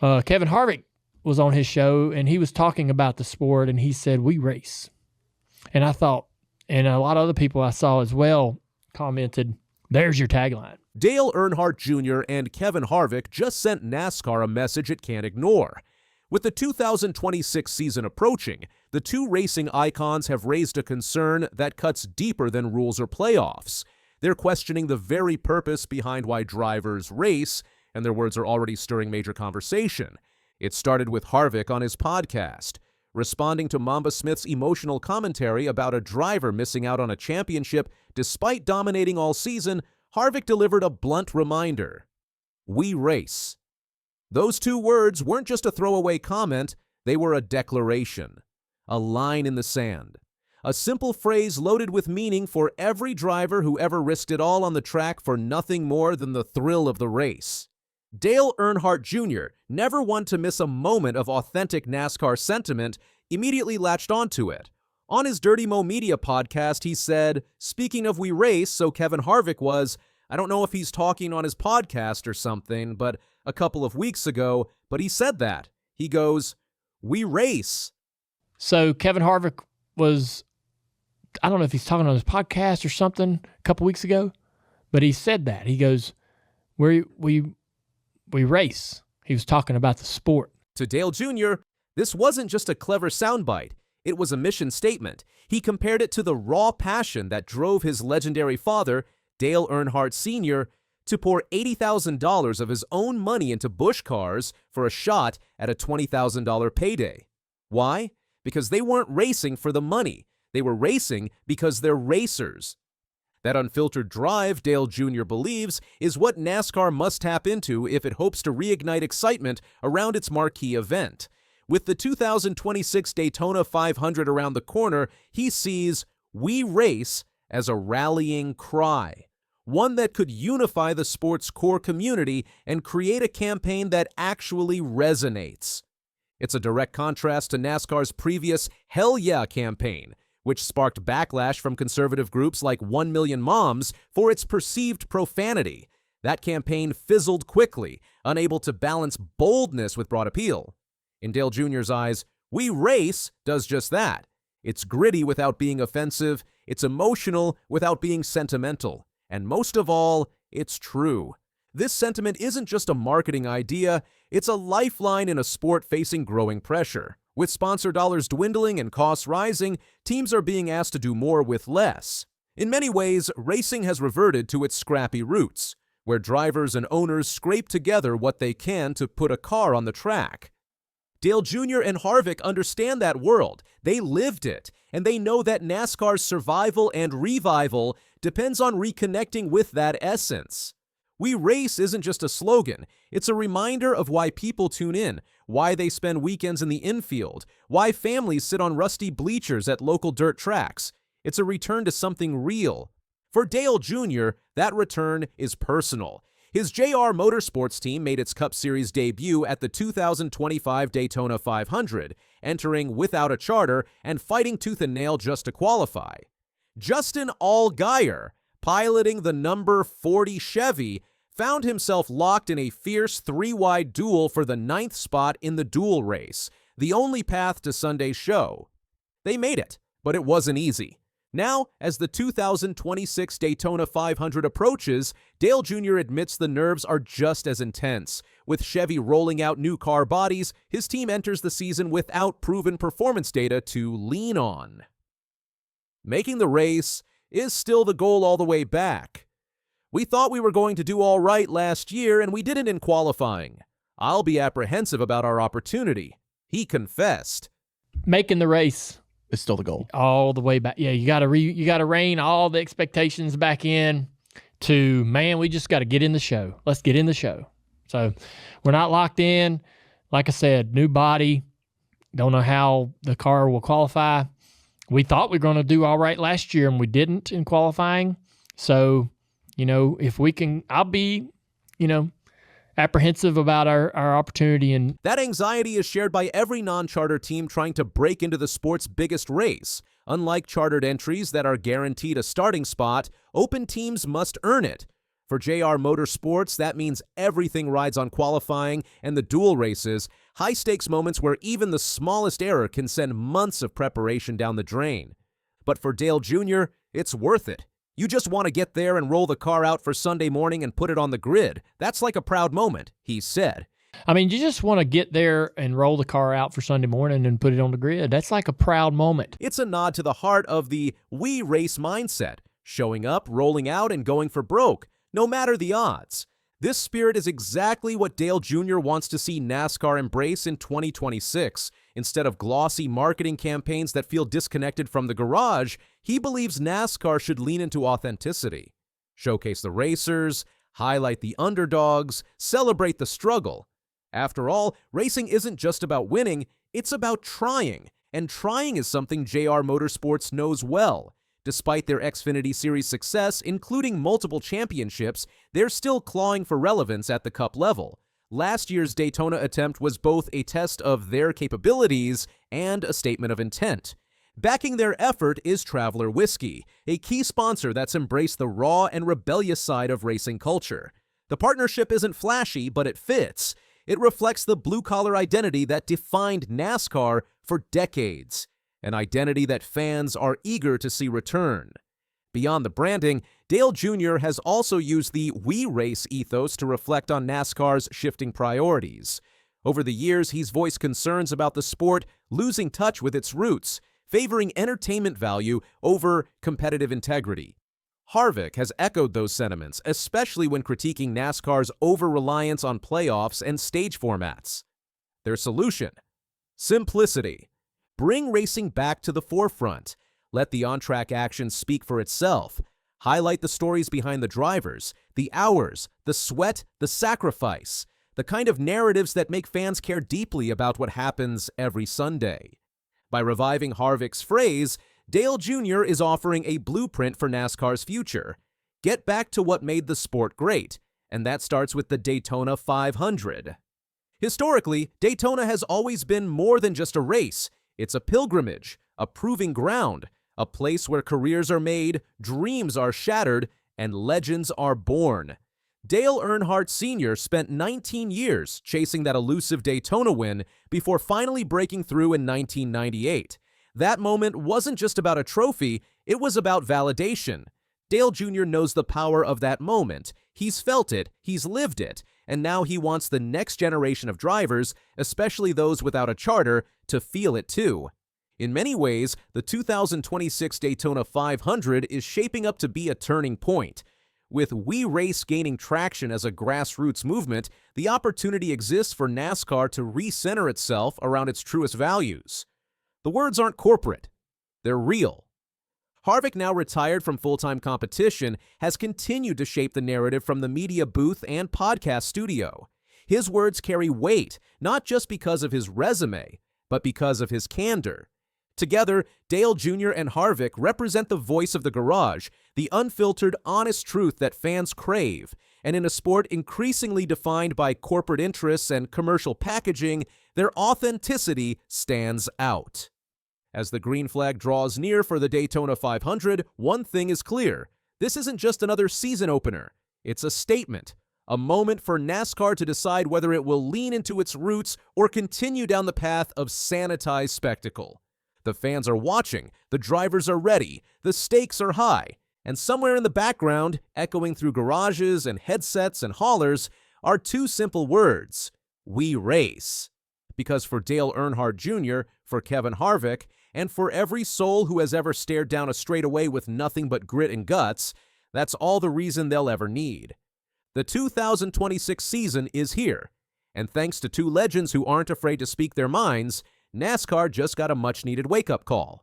Kevin Harvick was on his show, and he was talking about the sport, and he said, "We race." And I thought, and a lot of other people I saw as well commented, "There's your tagline." Dale Earnhardt Jr. and Kevin Harvick just sent NASCAR a message it can't ignore. With the 2026 season approaching, the two racing icons have raised a concern that cuts deeper than rules or playoffs. They're questioning the very purpose behind why drivers race, and their words are already stirring major conversation. It started with Harvick on his podcast. Responding to Mamba Smith's emotional commentary about a driver missing out on a championship despite dominating all season, Harvick delivered a blunt reminder. We race. Those two words weren't just a throwaway comment, they were a declaration, a line in the sand. A simple phrase loaded with meaning for every driver who ever risked it all on the track for nothing more than the thrill of the race. Dale Earnhardt Jr., never one to miss a moment of authentic NASCAR sentiment, immediately latched onto it. On his Dirty Mo Media podcast, he said, "Speaking of we race," so Kevin Harvick was, I don't know if he's talking on his podcast or something, but a couple of weeks ago, but he said that. He goes, "We race." So Kevin Harvick was, I don't know if he's talking on his podcast or something a couple weeks ago, but he said that. He goes, we race. He was talking about the sport. To Dale Jr., this wasn't just a clever soundbite. It was a mission statement. He compared it to the raw passion that drove his legendary father, Dale Earnhardt Sr., to pour $80,000 of his own money into Busch cars for a shot at a $20,000 payday. Why? Because they weren't racing for the money. They were racing because they're racers. That unfiltered drive, Dale Jr. believes, is what NASCAR must tap into if it hopes to reignite excitement around its marquee event. With the 2026 Daytona 500 around the corner, he sees "We race" as a rallying cry, one that could unify the sport's core community and create a campaign that actually resonates. It's a direct contrast to NASCAR's previous Hell Yeah campaign, which sparked backlash from conservative groups like 1 Million Moms for its perceived profanity. That campaign fizzled quickly, unable to balance boldness with broad appeal. In Dale Jr.'s eyes, "We race" does just that. It's gritty without being offensive, it's emotional without being sentimental, and most of all, it's true. This sentiment isn't just a marketing idea, it's a lifeline in a sport facing growing pressure. With sponsor dollars dwindling and costs rising, teams are being asked to do more with less. In many ways, racing has reverted to its scrappy roots, where drivers and owners scrape together what they can to put a car on the track. Dale Jr. and Harvick understand that world. They lived it, and they know that NASCAR's survival and revival depends on reconnecting with that essence. We race isn't just a slogan. It's a reminder of why people tune in, why they spend weekends in the infield, why families sit on rusty bleachers at local dirt tracks. It's a return to something real. For Dale Jr., that return is personal. His JR Motorsports team made its Cup Series debut at the 2025 Daytona 500, entering without a charter and fighting tooth and nail just to qualify. Justin Allgaier, piloting the number 40 Chevy, found himself locked in a fierce three-wide duel for the 9th spot in the duel race, the only path to Sunday's show. They made it, but it wasn't easy. Now, as the 2026 Daytona 500 approaches, Dale Jr. admits the nerves are just as intense. With Chevy rolling out new car bodies, his team enters the season without proven performance data to lean on. Making the race is still the goal all the way back. "We thought we were going to do all right last year, and we didn't in qualifying. I'll be apprehensive about our opportunity," he confessed. Making the race. It's still the goal. All the way back. Yeah, you got to rein all the expectations back in to, man, we just got to get in the show. Let's get in the show. So we're not locked in. Like I said, new body. Don't know how the car will qualify. We thought we were going to do all right last year, and we didn't in qualifying. So, if we can, I'll be, apprehensive about our opportunity. And that anxiety is shared by every non-charter team trying to break into the sport's biggest race. Unlike chartered entries that are guaranteed a starting spot, open teams must earn it. For JR Motorsports, that means everything rides on qualifying and the dual races, high-stakes moments where even the smallest error can send months of preparation down the drain. But for Dale Jr., it's worth it. You just want to get there and roll the car out for Sunday morning and put it on the grid. That's like a proud moment, he said. I mean, you just want to get there and roll the car out for Sunday morning and put it on the grid. That's like a proud moment. It's a nod to the heart of the "we race" mindset, showing up, rolling out, and going for broke, no matter the odds. This spirit is exactly what Dale Jr. wants to see NASCAR embrace in 2026. Instead of glossy marketing campaigns that feel disconnected from the garage, he believes NASCAR should lean into authenticity. Showcase the racers, highlight the underdogs, celebrate the struggle. After all, racing isn't just about winning, it's about trying. And trying is something JR Motorsports knows well. Despite their Xfinity Series success, including multiple championships, they're still clawing for relevance at the Cup level. Last year's Daytona attempt was both a test of their capabilities and a statement of intent. Backing their effort is Traveler Whiskey, a key sponsor that's embraced the raw and rebellious side of racing culture. The partnership isn't flashy, but it fits. It reflects the blue-collar identity that defined NASCAR for decades, an identity that fans are eager to see return. Beyond the branding, Dale Jr. has also used the "we race" ethos to reflect on NASCAR's shifting priorities. Over the years, he's voiced concerns about the sport losing touch with its roots, favoring entertainment value over competitive integrity. Harvick has echoed those sentiments, especially when critiquing NASCAR's over-reliance on playoffs and stage formats. Their solution? Simplicity. Bring racing back to the forefront. Let the on-track action speak for itself. Highlight the stories behind the drivers, the hours, the sweat, the sacrifice, the kind of narratives that make fans care deeply about what happens every Sunday. By reviving Harvick's phrase, Dale Jr. is offering a blueprint for NASCAR's future. Get back to what made the sport great, and that starts with the Daytona 500. Historically, Daytona has always been more than just a race. It's a pilgrimage, a proving ground, a place where careers are made, dreams are shattered, and legends are born. Dale Earnhardt Sr. spent 19 years chasing that elusive Daytona win before finally breaking through in 1998. That moment wasn't just about a trophy, it was about validation. Dale Jr. knows the power of that moment. He's felt it, he's lived it, and now he wants the next generation of drivers, especially those without a charter, to feel it too. In many ways, the 2026 Daytona 500 is shaping up to be a turning point. With We Race gaining traction as a grassroots movement, the opportunity exists for NASCAR to recenter itself around its truest values. The words aren't corporate, they're real. Harvick, now retired from full-time competition, has continued to shape the narrative from the media booth and podcast studio. His words carry weight, not just because of his resume, but because of his candor. Together, Dale Jr. and Harvick represent the voice of the garage, the unfiltered, honest truth that fans crave. And in a sport increasingly defined by corporate interests and commercial packaging, their authenticity stands out. As the green flag draws near for the Daytona 500, one thing is clear. This isn't just another season opener. It's a statement, a moment for NASCAR to decide whether it will lean into its roots or continue down the path of sanitized spectacle. The fans are watching, the drivers are ready, the stakes are high, and somewhere in the background, echoing through garages and headsets and haulers, are two simple words: we race. Because for Dale Earnhardt Jr., for Kevin Harvick, and for every soul who has ever stared down a straightaway with nothing but grit and guts, that's all the reason they'll ever need. The 2026 season is here, and thanks to two legends who aren't afraid to speak their minds, NASCAR just got a much-needed wake-up call.